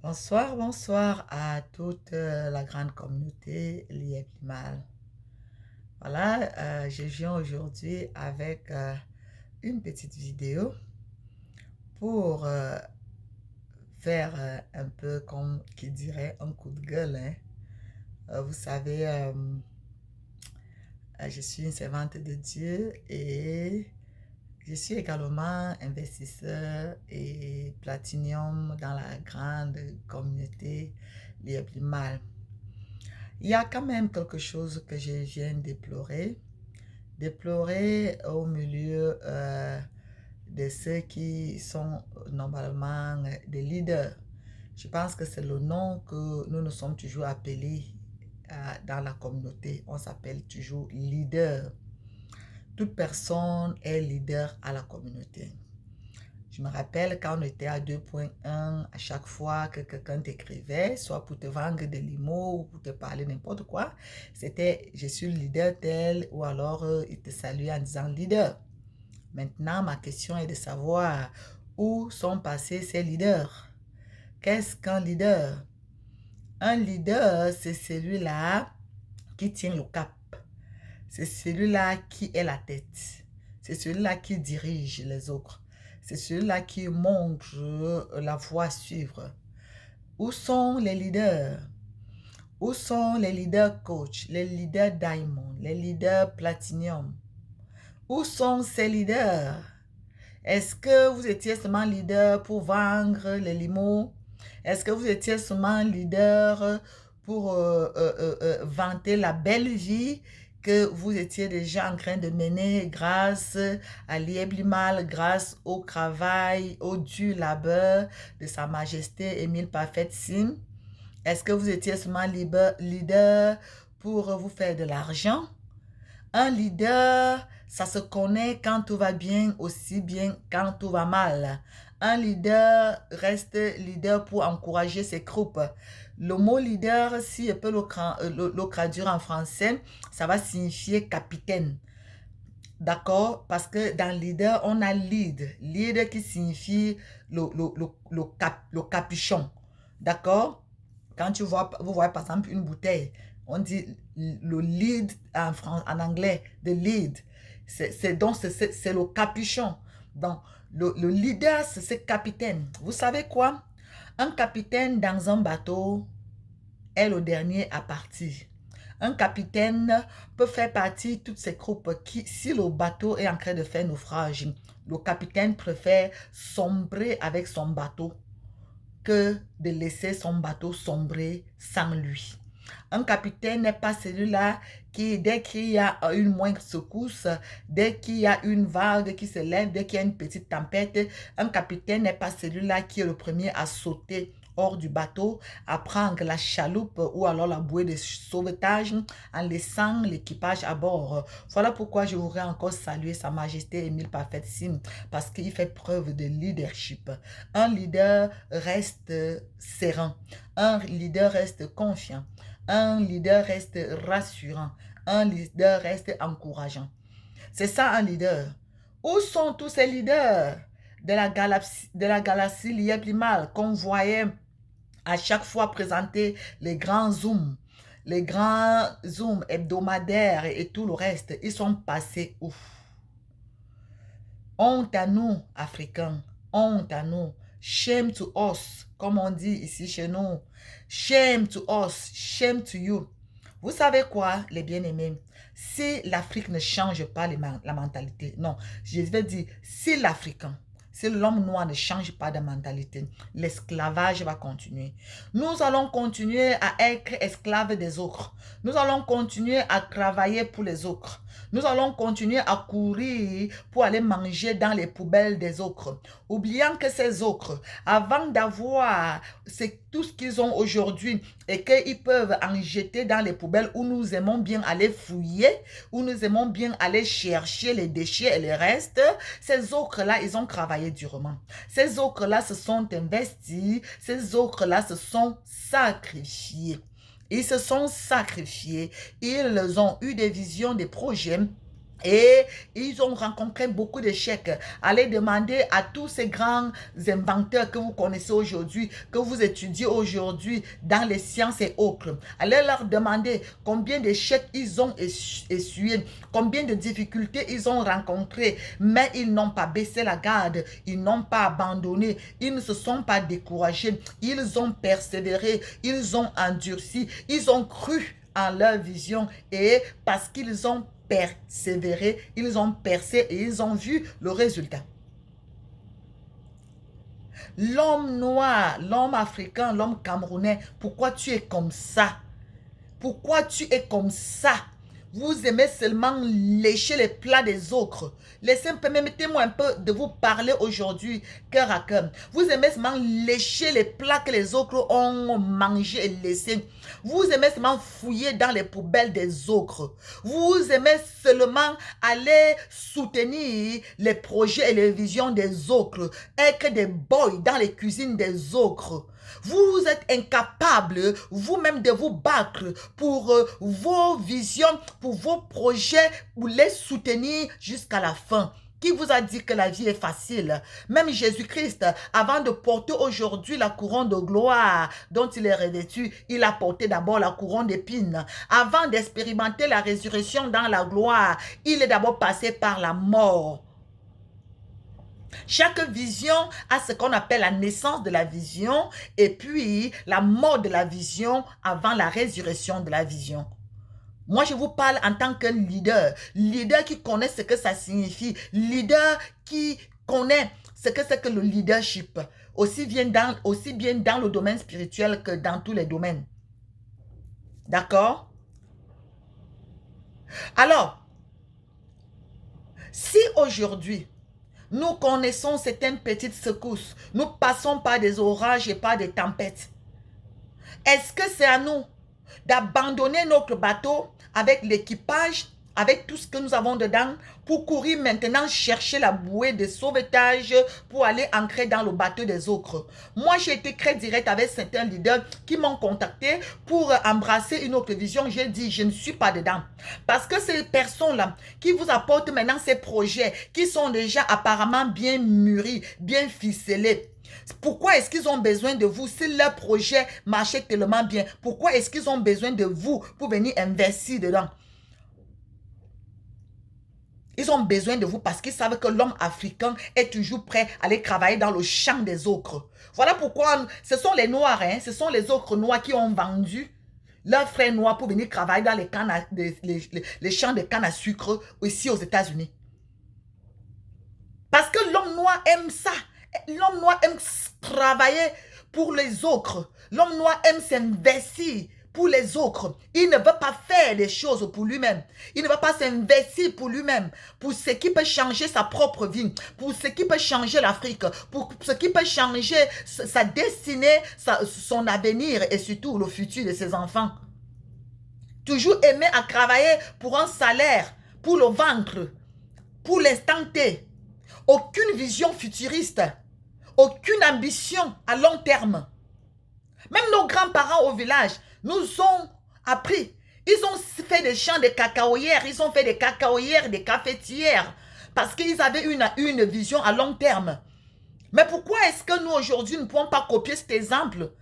Bonsoir, bonsoir à toute la grande communauté Liebmal. Voilà, je viens aujourd'hui avec une petite vidéo pour faire un peu comme qui dirait un coup de gueule, hein. Vous savez, je suis une servante de Dieu et je suis également investisseur et platinium dans la grande communauté Liebmal. Il y a quand même quelque chose que je viens de déplorer. Déplorer au milieu de ceux qui sont normalement des leaders. Je pense que c'est le nom que nous nous sommes toujours appelés dans la communauté. On s'appelle toujours leader. Toute personne est leader à la communauté. Je me rappelle quand on était à 2.1, à chaque fois que quelqu'un t'écrivait, soit pour te vendre des limos ou pour te parler n'importe quoi, c'était je suis le leader tel ou alors il te salue en disant leader. Maintenant, ma question est de savoir où sont passés ces leaders. Qu'est-ce qu'un leader? Un leader, c'est celui-là qui tient le cap. C'est celui-là qui est la tête. C'est celui-là qui dirige les autres. C'est celui-là qui montre la voie à suivre. Où sont les leaders? Où sont les leaders coach, les leaders diamond, les leaders platinum? Où sont ces leaders? Est-ce que vous étiez seulement leader pour vendre les limos? Est-ce que vous étiez seulement leader pour vanter la belle vie que vous étiez déjà en train de mener grâce à l'Ieblimal, grâce au travail, au dur labeur de Sa Majesté Émile Parfait Sim? Est-ce que vous étiez seulement leader pour vous faire de l'argent? Un leader, ça se connaît quand tout va bien, aussi bien quand tout va mal. Un leader reste leader pour encourager ses troupes. Le mot leader, si je peux le traduire en français, ça va signifier capitaine. D'accord? Parce que dans leader, on a lead. Lead qui signifie le capuchon. D'accord? Quand vous voyez par exemple une bouteille, on dit le lead en anglais, the lead. Donc, c'est le capuchon. Donc, le leader, c'est ce capitaine. Vous savez quoi? Un capitaine dans un bateau est le dernier à partir. Un capitaine peut faire partie de toutes ces groupes qui, si le bateau est en train de faire naufrage, le capitaine préfère sombrer avec son bateau que de laisser son bateau sombrer sans lui. Un capitaine n'est pas celui-là qui, dès qu'il y a une moindre secousse, dès qu'il y a une vague qui se lève, dès qu'il y a une petite tempête, un capitaine n'est pas celui-là qui est le premier à sauter hors du bateau, à prendre la chaloupe ou alors la bouée de sauvetage en laissant l'équipage à bord. Voilà pourquoi je voudrais encore saluer Sa Majesté Émile Parfait Sim, parce qu'il fait preuve de leadership. Un leader reste serein, un leader reste confiant, un leader reste rassurant, un leader reste encourageant. C'est ça un leader. Où sont tous ces leaders de la galaxie Lieblimal qu'on voyait à chaque fois présenter les grands zooms hebdomadaires et tout le reste? Ils sont passés où? Honte à nous, Africains. Honte à nous. Shame to us, comme on dit ici chez nous. Shame to us. Shame to you. Vous savez quoi, les bien-aimés? Si l'Afrique ne change pas la mentalité, non, je vais dire, si l'Africain, si l'homme noir ne change pas de mentalité, l'esclavage va continuer. Nous allons continuer à être esclaves des autres. Nous allons continuer à travailler pour les autres. Nous allons continuer à courir pour aller manger dans les poubelles des autres. Oubliant que ces autres, avant d'avoir tout ce qu'ils ont aujourd'hui et qu'ils peuvent en jeter dans les poubelles où nous aimons bien aller fouiller, où nous aimons bien aller chercher les déchets et les restes, ces autres-là, ils ont travaillé durement. Ces autres-là se sont investis, ces autres-là se sont sacrifiés. Ils se sont sacrifiés, ils ont eu des visions, des projets Et ils ont rencontré beaucoup d'échecs. Allez demander à tous ces grands inventeurs que vous connaissez aujourd'hui, que vous étudiez aujourd'hui dans les sciences et autres. Allez leur demander combien d'échecs ils ont essuyé, combien de difficultés ils ont rencontrées. Mais ils n'ont pas baissé la garde, ils n'ont pas abandonné, ils ne se sont pas découragés. Ils ont persévéré, ils ont endurci, ils ont cru en leur vision et parce qu'ils ont persévéré, ils ont percé et ils ont vu le résultat. L'homme noir, l'homme africain, l'homme camerounais, pourquoi tu es comme ça? Pourquoi tu es comme ça? Vous aimez seulement lécher les plats des autres. Permettez-moi un peu de vous parler aujourd'hui, cœur à cœur. Vous aimez seulement lécher les plats que les autres ont mangés et laissés. Vous aimez seulement fouiller dans les poubelles des autres. Vous aimez seulement aller soutenir les projets et les visions des autres. Être des boys dans les cuisines des autres. Vous êtes incapable vous-même de vous battre pour vos visions, pour vos projets, pour les soutenir jusqu'à la fin. Qui vous a dit que la vie est facile? Même Jésus-Christ, avant de porter aujourd'hui la couronne de gloire dont il est revêtu, il a porté d'abord la couronne d'épines. Avant d'expérimenter la résurrection dans la gloire, il est d'abord passé par la mort. Chaque vision a ce qu'on appelle la naissance de la vision et puis la mort de la vision avant la résurrection de la vision. Moi, je vous parle en tant que leader. Leader qui connaît ce que ça signifie. Leader qui connaît ce que c'est que le leadership. Aussi bien dans le domaine spirituel que dans tous les domaines. D'accord? Alors, si aujourd'hui, nous connaissons certaines petites secousses. Nous passons par des orages et par des tempêtes. Est-ce que c'est à nous d'abandonner notre bateau avec l'équipage, avec tout ce que nous avons dedans, pour courir maintenant chercher la bouée de sauvetage pour aller ancrer dans le bateau des autres? Moi, j'ai été très direct avec certains leaders qui m'ont contacté pour embrasser une autre vision. J'ai dit, je ne suis pas dedans. Parce que ces personnes-là qui vous apportent maintenant ces projets qui sont déjà apparemment bien mûris, bien ficelés, pourquoi est-ce qu'ils ont besoin de vous si leur projet marchait tellement bien? Pourquoi est-ce qu'ils ont besoin de vous pour venir investir dedans? Ils ont besoin de vous parce qu'ils savent que l'homme africain est toujours prêt à aller travailler dans le champ des ocres. Voilà pourquoi ce sont les noirs, hein, ce sont les ocres noirs qui ont vendu leurs frères noirs pour venir travailler dans les champs de canne à sucre ici aux États-Unis. Parce que l'homme noir aime ça. L'homme noir aime travailler pour les autres. L'homme noir aime s'investir pour les autres. Il ne veut pas faire les choses pour lui-même. Il ne veut pas s'investir pour lui-même, pour ce qui peut changer sa propre vie, pour ce qui peut changer l'Afrique, pour ce qui peut changer sa destinée, son avenir et surtout le futur de ses enfants. Toujours aimer à travailler pour un salaire, pour le ventre, pour l'instant T. Aucune vision futuriste, aucune ambition à long terme. Même nos grands-parents au village nous ont appris. Ils ont fait des champs de cacaoyères, ils ont fait des cacaoyères, des cafetières, parce qu'ils avaient une vision à long terme. Mais pourquoi est-ce que nous aujourd'hui ne pouvons pas copier cet exemple?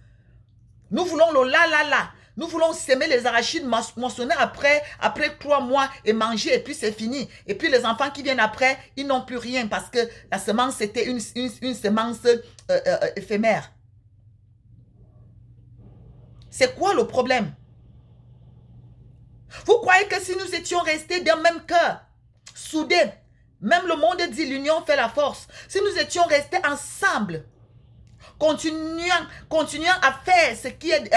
Nous voulons le là. Nous voulons s'aimer les arachides, moissonner après 3 mois et manger et puis c'est fini. Et puis les enfants qui viennent après, ils n'ont plus rien parce que la semence c'était une semence éphémère. C'est quoi le problème? Vous croyez que si nous étions restés d'un même cœur, soudés, même le monde dit l'union fait la force, si nous étions restés ensemble, continuant à faire ce qui est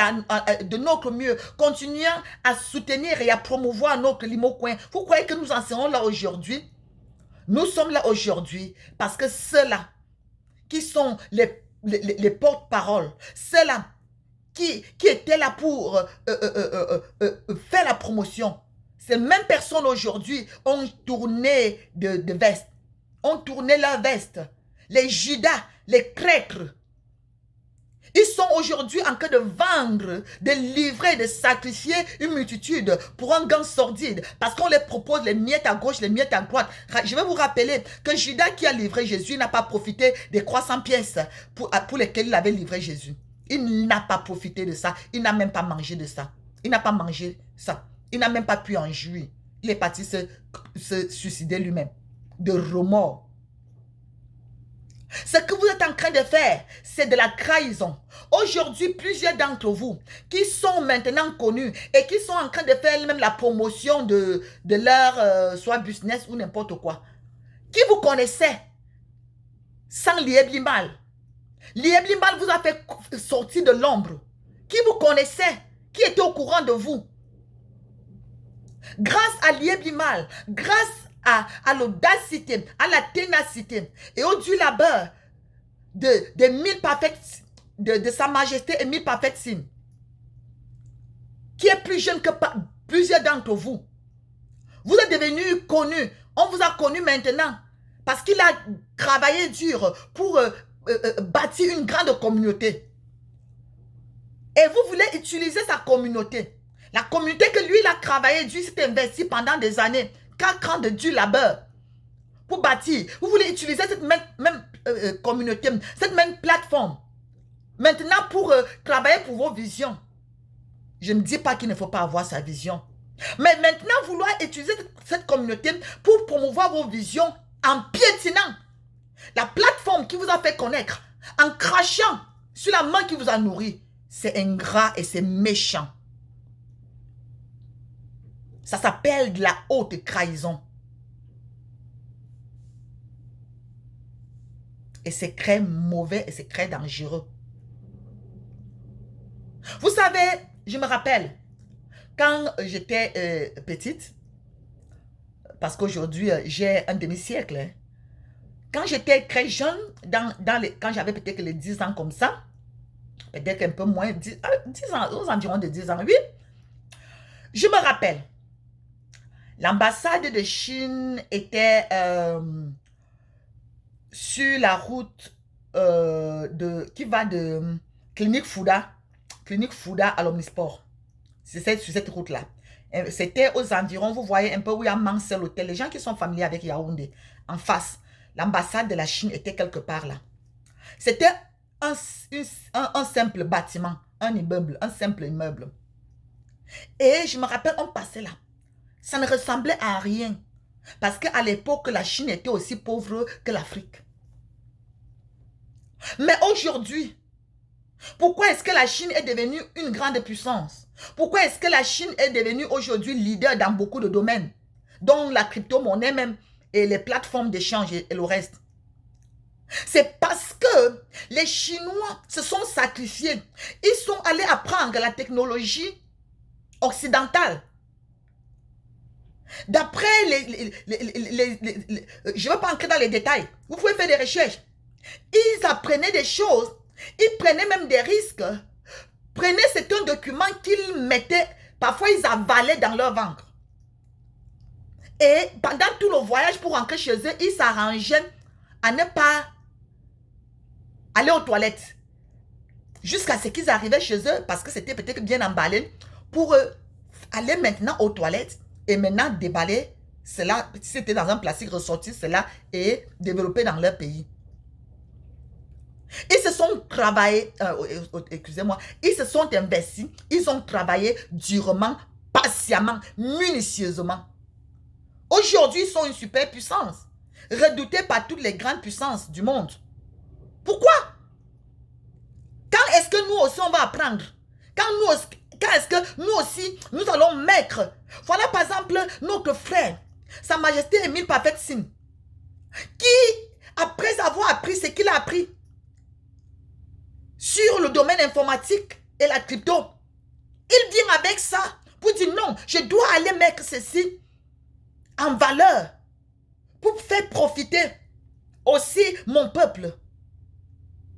de notre mieux, continuant à soutenir et à promouvoir notre Limocoin. Vous croyez que nous en serons là aujourd'hui? Nous sommes là aujourd'hui parce que ceux-là qui sont les porte-paroles, ceux-là qui étaient là pour faire la promotion, ces mêmes personnes aujourd'hui ont tourné de veste, ont tourné leur veste. Les Judas, les Crècres, Ils sont aujourd'hui en train de vendre, de livrer, de sacrifier une multitude pour un gain sordide. Parce qu'on les propose les miettes à gauche, les miettes à droite. Je vais vous rappeler que Judas qui a livré Jésus n'a pas profité des 300 pièces pour lesquelles il avait livré Jésus. Il n'a pas profité de ça. Il n'a même pas mangé de ça. Il n'a pas mangé ça. Il n'a même pas pu en jouir. Il est parti se suicider lui-même. De remords. Ce que vous êtes en train de faire, c'est de la trahison. Aujourd'hui, plusieurs d'entre vous qui sont maintenant connus et qui sont en train de faire même la promotion de leur soit business ou n'importe quoi, qui vous connaissez sans Liéblimal. Liéblimal vous a fait sortir de l'ombre. Qui vous connaissait, qui était au courant de vous. Grâce à Liéblimal, grâce à l'audacité, à la ténacité et au dur labeur de 1000 parfaits, de Sa Majesté et 1000 parfaits signes, qui est plus jeune que plusieurs d'entre vous. Vous êtes devenus connus. On vous a connus maintenant parce qu'il a travaillé dur pour bâtir une grande communauté. Et vous voulez utiliser sa communauté. La communauté que lui, il a travaillé dur, s'est investi pendant des années. 4 ans de dur labeur pour bâtir. Vous voulez utiliser cette même communauté, cette même plateforme. Maintenant, pour travailler pour vos visions. Je ne dis pas qu'il ne faut pas avoir sa vision. Mais maintenant, vouloir utiliser cette communauté pour promouvoir vos visions en piétinant la plateforme qui vous a fait connaître, en crachant sur la main qui vous a nourri, c'est ingrat et c'est méchant. Ça s'appelle de la haute trahison. Et c'est très mauvais et c'est très dangereux. Vous savez, je me rappelle, quand j'étais petite, parce qu'aujourd'hui j'ai un demi-siècle, hein, quand j'étais très jeune, quand j'avais peut-être les 10 ans comme ça, peut-être un peu moins, 10 ans, aux environs de 10 ans, oui, je me rappelle, l'ambassade de Chine était sur la route qui va de Clinique Fouda à l'Omnisport. C'est sur cette route-là. C'était aux environs, vous voyez un peu où il y a Mansell Hotel. Les gens qui sont familiers avec Yaoundé, en face, l'ambassade de la Chine était quelque part là. C'était un simple bâtiment, un immeuble, un simple immeuble. Et je me rappelle, on passait là. Ça ne ressemblait à rien. Parce qu'à l'époque, la Chine était aussi pauvre que l'Afrique. Mais aujourd'hui, pourquoi est-ce que la Chine est devenue une grande puissance? Pourquoi est-ce que la Chine est devenue aujourd'hui leader dans beaucoup de domaines, dont la crypto-monnaie même et les plateformes d'échange et le reste? C'est parce que les Chinois se sont sacrifiés. Ils sont allés apprendre la technologie occidentale. D'après je ne vais pas entrer dans les détails. Vous pouvez faire des recherches. Ils apprenaient des choses. Ils prenaient même des risques. Prenaient certains documents qu'ils mettaient, parfois ils avalaient dans leur ventre. Et pendant tout le voyage pour rentrer chez eux, ils s'arrangeaient à ne pas aller aux toilettes. Jusqu'à ce qu'ils arrivaient chez eux, parce que c'était peut-être bien emballé, pour aller maintenant aux toilettes et maintenant déballer cela, si c'était dans un plastique, ressortir cela et développer dans leur pays. Ils se sont travaillés, excusez-moi, ils se sont investis, ils ont travaillé durement, patiemment, minutieusement. Aujourd'hui, ils sont une super puissance, redoutés par toutes les grandes puissances du monde. Pourquoi? Quand est-ce que nous aussi on va apprendre? Quand est-ce que nous aussi, nous allons mettre? Voilà par exemple notre frère, Sa Majesté Émile Parfait Signes, qui, après avoir appris ce qu'il a appris sur le domaine informatique et la crypto, il vient avec ça pour dire non, je dois aller mettre ceci en valeur pour faire profiter aussi mon peuple.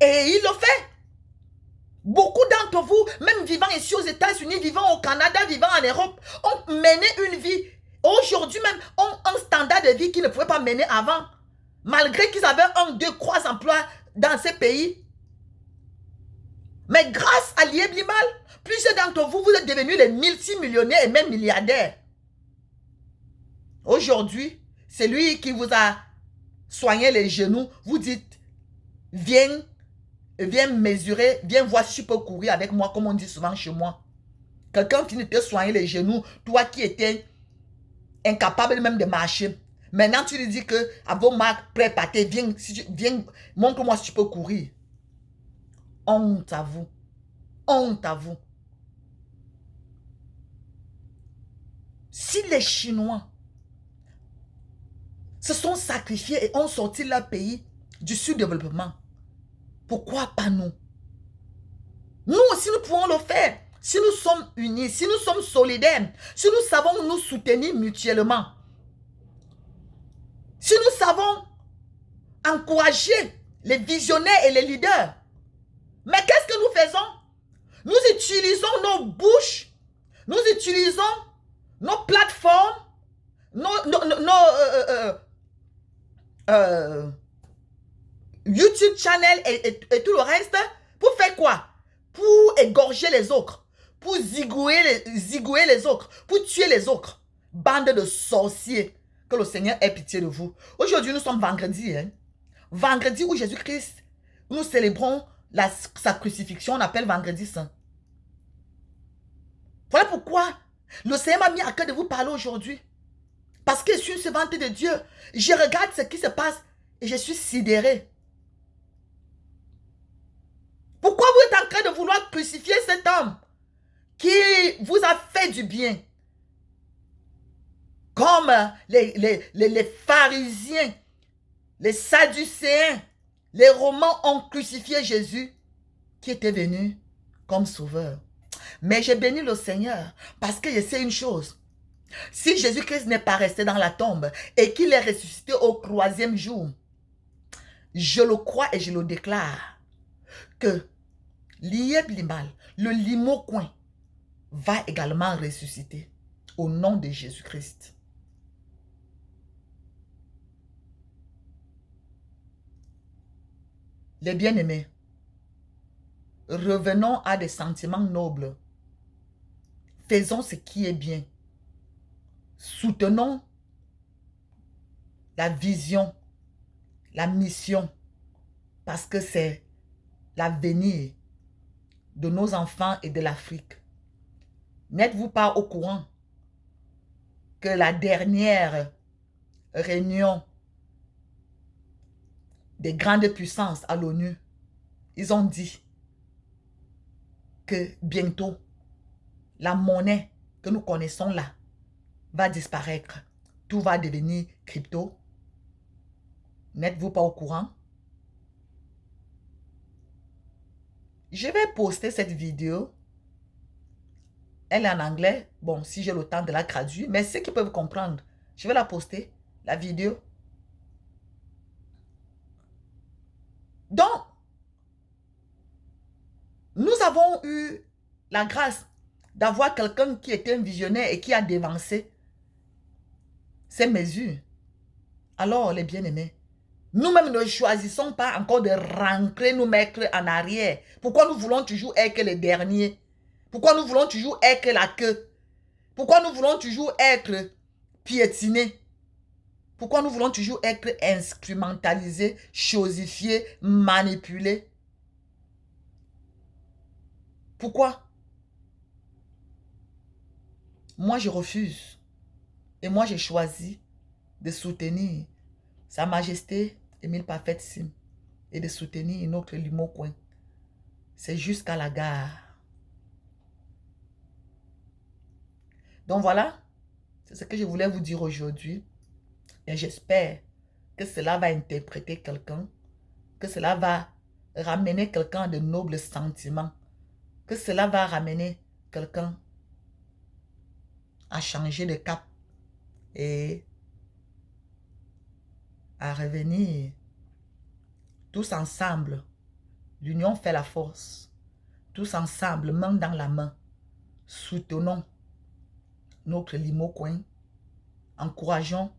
Et il le fait. Beaucoup d'entre vous, même vivant ici aux États-Unis, vivant au Canada, vivant en Europe, ont mené une vie. Aujourd'hui même, ont un standard de vie qu'ils ne pouvaient pas mener avant. Malgré qu'ils avaient 1, 2, 3 emplois dans ces pays. Mais grâce à Lieb Limal, plusieurs d'entre vous, vous êtes devenus les multimillionnaires et même milliardaires. Aujourd'hui, c'est lui qui vous a soigné les genoux. Vous dites, viens mesurer, viens voir si tu peux courir avec moi, comme on dit souvent chez moi. Quelqu'un finit de te soigner les genoux, toi qui étais incapable même de marcher. Maintenant, tu lui dis que, à vos marques, prépare-toi, viens, montre-moi si tu peux courir. Honte à vous. Honte à vous. Si les Chinois se sont sacrifiés et ont sorti leur pays du sous-développement, pourquoi pas nous? Nous aussi, nous pouvons le faire. Si nous sommes unis, si nous sommes solidaires, si nous savons nous soutenir mutuellement, si nous savons encourager les visionnaires et les leaders. Mais qu'est-ce que nous faisons? Nous utilisons nos bouches, nous utilisons nos plateformes, YouTube channel et tout le reste pour faire quoi? Pour égorger les autres, pour zigouer les autres, pour tuer les autres. Bande de sorciers. Que le Seigneur ait pitié de vous. Aujourd'hui, nous sommes vendredi. Hein? Vendredi où Jésus-Christ, nous célébrons sa crucifixion, on appelle vendredi saint. Voilà pourquoi le Seigneur m'a mis à cœur de vous parler aujourd'hui. Parce que je suis une servante de Dieu. Je regarde ce qui se passe et je suis sidérée. Pourquoi vous êtes en train de vouloir crucifier cet homme qui vous a fait du bien? Comme les pharisiens, les sadducéens, les Romains ont crucifié Jésus qui était venu comme sauveur. Mais j'ai béni le Seigneur parce que je sais une chose. Si Jésus-Christ n'est pas resté dans la tombe et qu'il est ressuscité au 3e jour, je le crois et je le déclare que Lieb Limal, le Limocoin, va également ressusciter au nom de Jésus-Christ. Les bien-aimés, revenons à des sentiments nobles. Faisons ce qui est bien. Soutenons la vision, la mission, parce que c'est l'avenir de nos enfants et de l'Afrique. N'êtes-vous pas au courant que la dernière réunion des grandes puissances à l'ONU, ils ont dit que bientôt, la monnaie que nous connaissons là va disparaître. Tout va devenir crypto. N'êtes-vous pas au courant? Je vais poster cette vidéo. Elle est en anglais. Bon, si j'ai le temps de la traduire. Mais ceux qui peuvent comprendre, je vais la poster, la vidéo. Donc, nous avons eu la grâce d'avoir quelqu'un qui était un visionnaire et qui a dévancé ces mesures. Alors, les bien-aimés, nous-mêmes ne choisissons pas encore de rentrer, nous mettre en arrière. Pourquoi nous voulons toujours être les derniers? Pourquoi nous voulons toujours être la queue? Pourquoi nous voulons toujours être piétinés? Pourquoi nous voulons toujours être instrumentalisés, chosifiés, manipulés? Pourquoi? Moi, je refuse. Et moi, j'ai choisi de soutenir Sa Majesté Émile Parfaite-Sime et de soutenir notre Limocoin. C'est jusqu'à la gare. Donc voilà, c'est ce que je voulais vous dire aujourd'hui. Et j'espère que cela va interpréter quelqu'un, que cela va ramener quelqu'un de nobles sentiments, que cela va ramener quelqu'un à changer de cap et à revenir tous ensemble. L'union fait la force. Tous ensemble, main dans la main, soutenons notre Limocoin, encourageons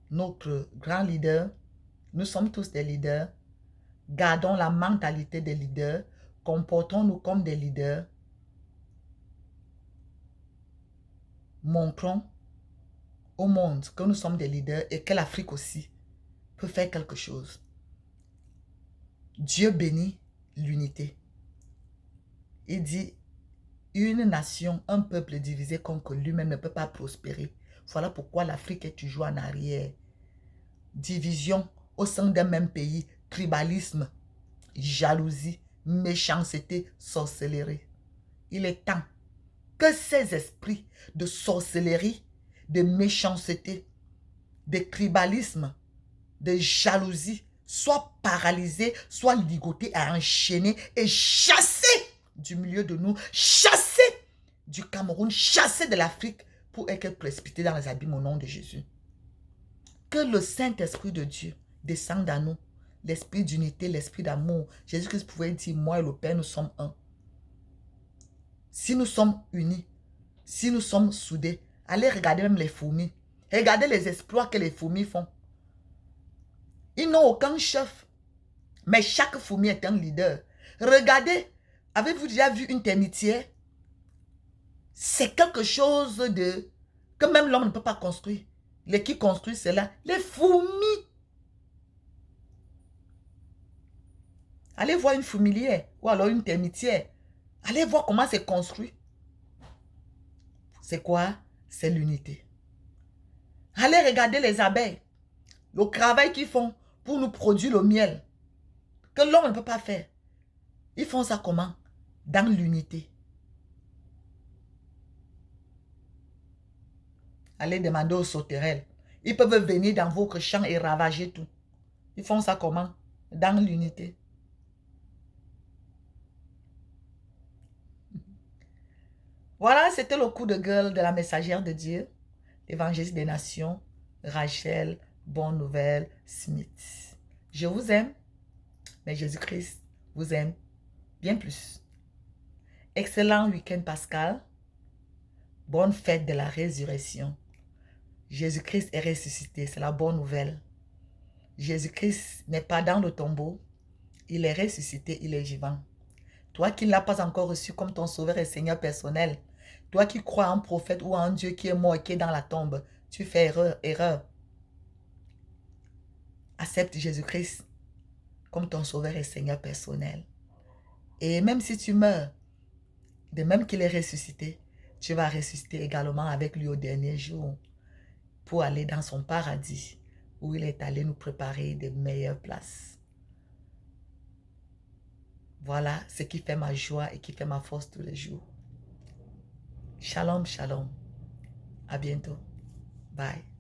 notre grand leader. Nous sommes tous des leaders. Gardons la mentalité des leaders. Comportons-nous comme des leaders. Montrons au monde que nous sommes des leaders et que l'Afrique aussi peut faire quelque chose. Dieu bénit l'unité. Il dit, une nation, un peuple divisé contre lui-même ne peut pas prospérer. Voilà pourquoi l'Afrique est toujours en arrière. Division au sein d'un même pays, tribalisme, jalousie, méchanceté, sorcellerie. Il est temps que ces esprits de sorcellerie, de méchanceté, de tribalisme, de jalousie soient paralysés, soient ligotés, enchaînés et chassés du milieu de nous, chassés du Cameroun, chassés de l'Afrique pour être précipités dans les abîmes au nom de Jésus. Que le Saint-Esprit de Dieu descende à nous, l'esprit d'unité, l'esprit d'amour. Jésus-Christ pouvait dire, moi et le Père, nous sommes un. Si nous sommes unis, si nous sommes soudés, allez regarder même les fourmis. Regardez les exploits que les fourmis font. Ils n'ont aucun chef, mais chaque fourmi est un leader. Regardez, avez-vous déjà vu une termitière? C'est quelque chose de que même l'homme ne peut pas construire. Les qui construisent cela, les fourmis. Allez voir une fourmilière ou alors une termitière. Allez voir comment c'est construit. C'est quoi? C'est l'unité. Allez regarder les abeilles. Le travail qu'ils font pour nous produire le miel. Que l'homme ne peut pas faire. Ils font ça comment? Dans l'unité. Allez demander aux sauterelles. Ils peuvent venir dans votre champ et ravager tout. Ils font ça comment? Dans l'unité. Voilà, c'était le coup de gueule de la messagère de Dieu, l'évangéliste des nations, Rachel, Bonne Nouvelle, Smith. Je vous aime, mais Jésus-Christ vous aime bien plus. Excellent week-end Pascal. Bonne fête de la résurrection. Jésus-Christ est ressuscité, c'est la bonne nouvelle. Jésus-Christ n'est pas dans le tombeau, il est ressuscité, il est vivant. Toi qui ne l'as pas encore reçu comme ton sauveur et Seigneur personnel, toi qui crois en prophète ou en Dieu qui est mort et qui est dans la tombe, tu fais erreur. Accepte Jésus-Christ comme ton sauveur et Seigneur personnel. Et même si tu meurs, de même qu'il est ressuscité, tu vas ressusciter également avec lui au dernier jour pour aller dans son paradis où il est allé nous préparer de meilleures places. Voilà ce qui fait ma joie et qui fait ma force tous les jours. Shalom, shalom. À bientôt. Bye.